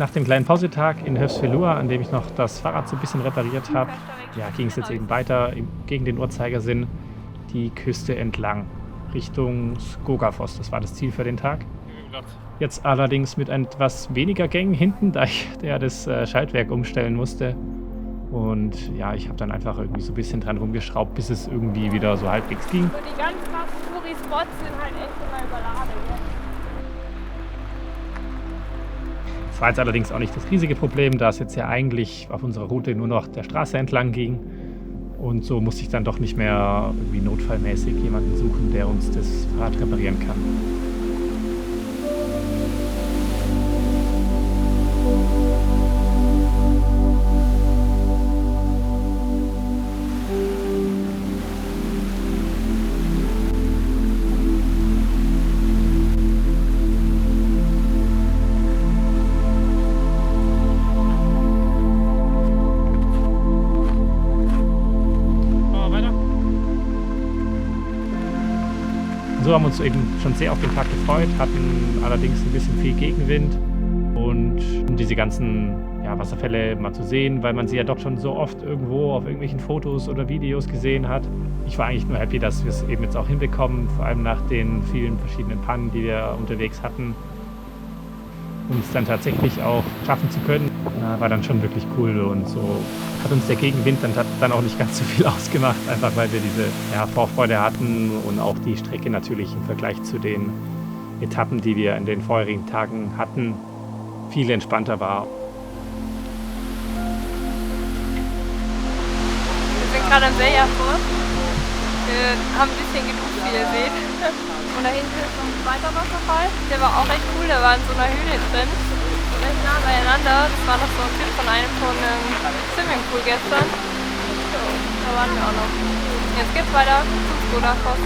Nach dem kleinen Pausetag in Höfsfjellur, an dem ich noch das Fahrrad so ein bisschen repariert habe, ging es jetzt eben weiter gegen den Uhrzeigersinn die Küste entlang Richtung Skogafoss. Das war das Ziel für den Tag. Jetzt allerdings mit etwas weniger Gängen hinten, da ich das Schaltwerk umstellen musste. Und ja, ich habe dann einfach irgendwie so ein bisschen dran rumgeschraubt, bis es irgendwie wieder so halbwegs ging. Und die ganz krassen Touri-Spots sind halt echt immer überladen. Das war jetzt allerdings auch nicht das riesige Problem, da es jetzt ja eigentlich auf unserer Route nur noch der Straße entlang ging. Und so musste ich dann doch nicht mehr irgendwie notfallmäßig jemanden suchen, der uns das Fahrrad reparieren kann. So haben wir uns eben schon sehr auf den Tag gefreut, hatten allerdings ein bisschen viel Gegenwind und um diese ganzen Wasserfälle mal zu sehen, weil man sie ja doch schon so oft irgendwo auf irgendwelchen Fotos oder Videos gesehen hat. Ich war eigentlich nur happy, dass wir es eben jetzt auch hinbekommen, vor allem nach den vielen verschiedenen Pannen, die wir unterwegs hatten. Und es dann tatsächlich auch schaffen zu können, war dann schon wirklich cool. Und so hat uns der Gegenwind dann auch nicht ganz so viel ausgemacht, einfach weil wir diese Vorfreude hatten und auch die Strecke natürlich im Vergleich zu den Etappen, die wir in den vorherigen Tagen hatten, viel entspannter war. Wir sind gerade am Seejahrfurt. Wir haben ein bisschen geduscht, wie ihr seht. Und da hinten ist noch ein zweiter Wasserfall. Der war auch recht cool, der war in so einer Höhle drin. Recht nah beieinander. Das war noch so ein Tipp von einem Swimmingpool gestern. So, da waren wir auch noch. Jetzt geht's weiter zum Skogafoss.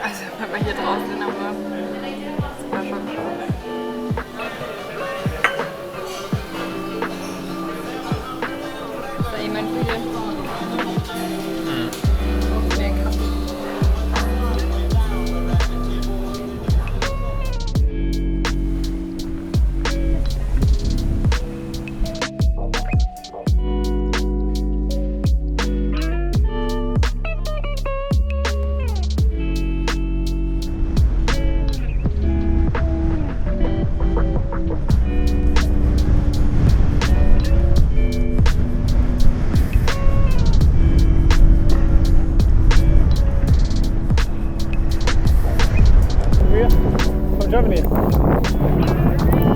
Also wenn wir hier draußen sind, aber das war schon cool. Ist da jemand müde? Germany.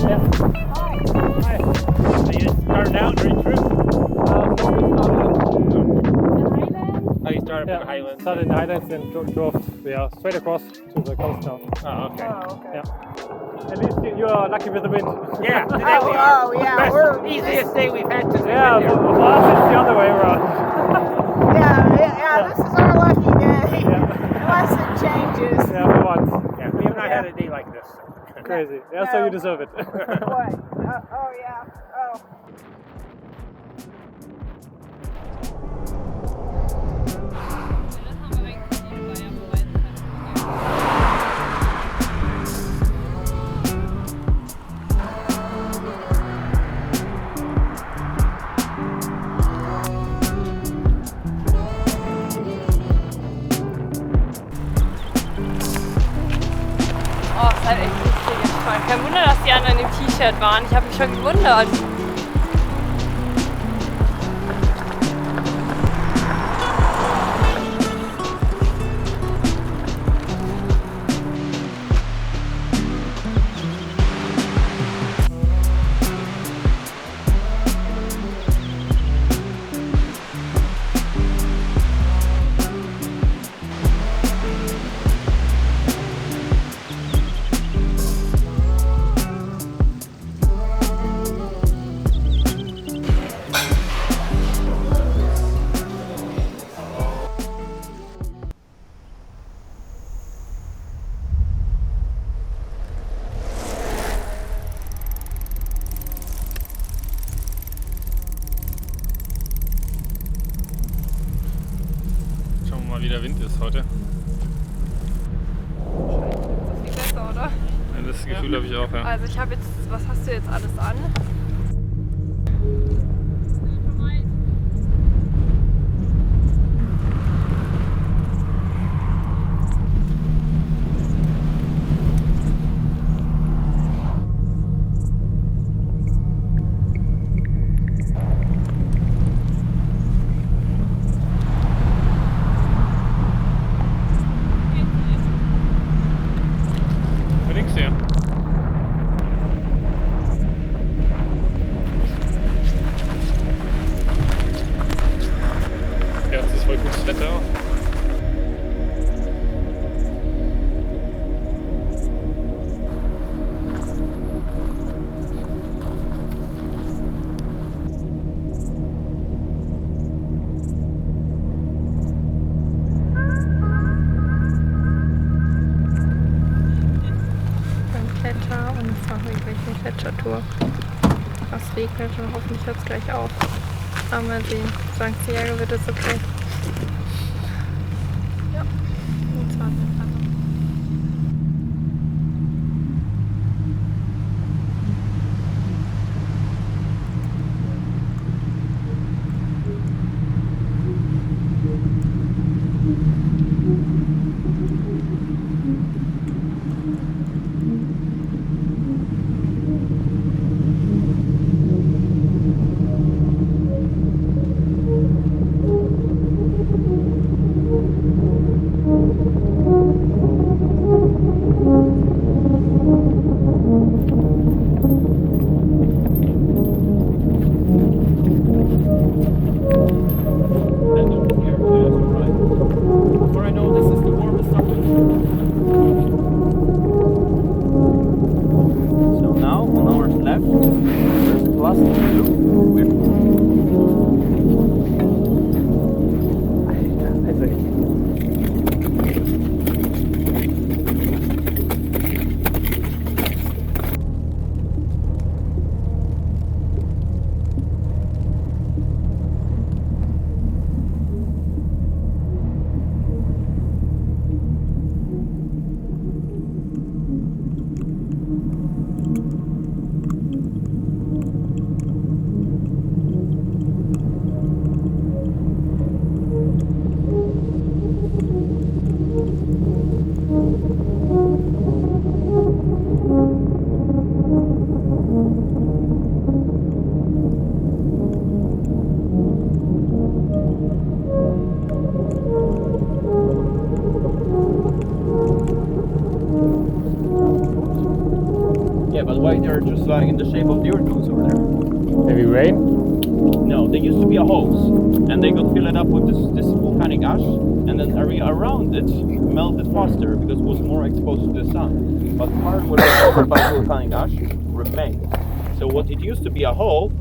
Yeah. Hi. So you started out very true? Oh, you started from the Highlands? Started in the Highlands and drove straight across to the coast now. Oh, okay. Yeah. At least you are lucky with the wind. Yeah, today we are. Oh, yeah. We're easiest day we've had today. Yeah, for us it's the other way around. yeah, this is our lucky day. Yeah. Unless it changes. Yeah, for once. Yeah, we have not had a day like this. Crazy. Yeah, so you deserve it. What? Oh, yeah. Oh. Oh, es ist halt echt lustig. Skifahren. Kein Wunder, dass die anderen im T-Shirt waren. Ich habe mich schon gewundert. Wie der Wind ist heute. Das ist viel besser, oder? Ja, das Gefühl habe ich auch, ja. Also ich habe jetzt, was hast du jetzt alles an? Gletschertour. Was regnet und hoffentlich hört es gleich auf. Aber mal sehen. Solange es Jahre wird, ist okay. Ja, und zwar They're just like in the shape of the earth cones over there. Heavy rain? No, they used to be a hose, and they could fill it up with this volcanic ash, and then area around it melted faster because it was more exposed to the sun. But part was covered by volcanic ash remained. So what it used to be a hole,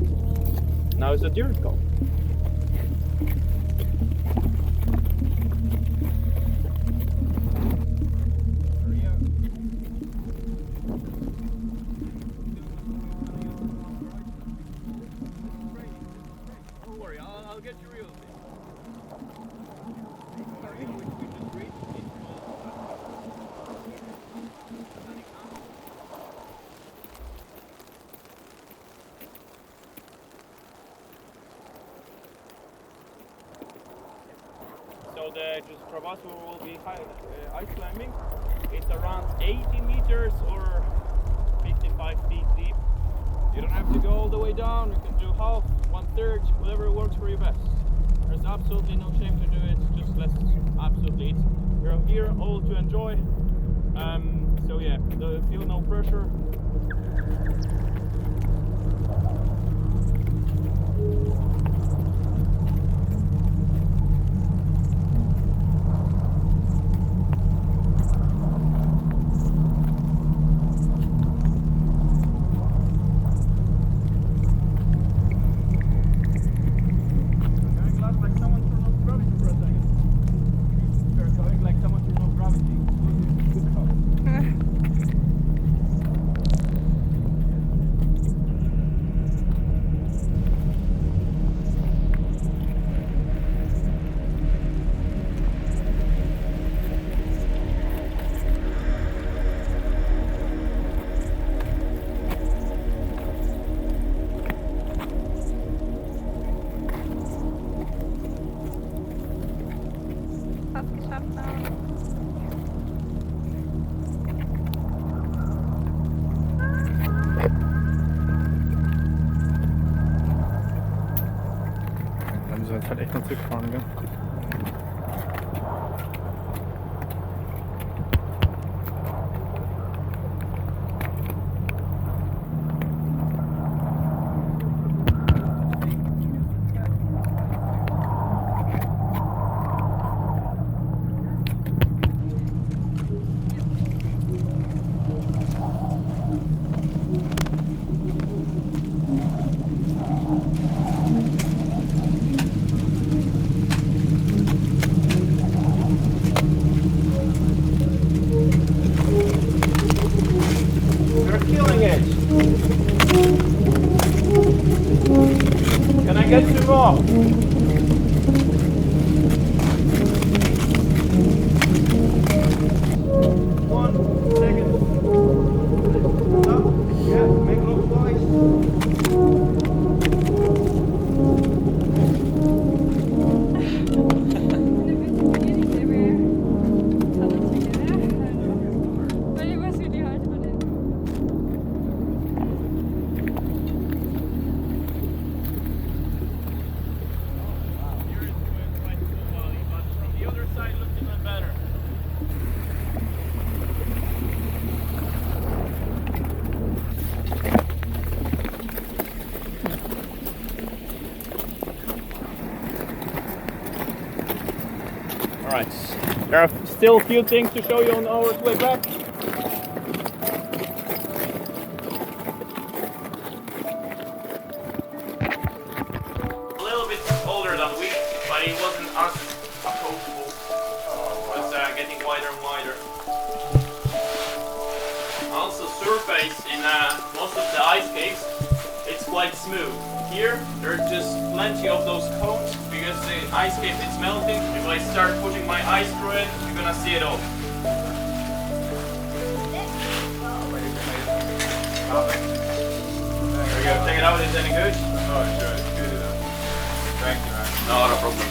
now is a dirt cone. So the crevasse where we'll be ice climbing, it's around 80 meters or the way down, you can do half, 1/3, whatever works for you best. There's absolutely no shame to do it, just let's absolutely. We're here all to enjoy. So yeah, feel no pressure. Fast geschafft haben. Da müssen wir jetzt halt echt noch zurückfahren, gell? Can I get some more? One second. Stop. Yeah, make look twice. Alright, there are still a few things to show you on our way back. A little bit older than we, but it wasn't as approachable. It was getting wider and wider. Also surface in most of the ice caves, it's quite smooth. Here, there are just plenty of those cones because the ice cave is melting. If I start pushing my ice through it, you're gonna see it all. There we go, check it out, is it any good? Oh, sure, it's good enough. Thank you, man. Not a problem.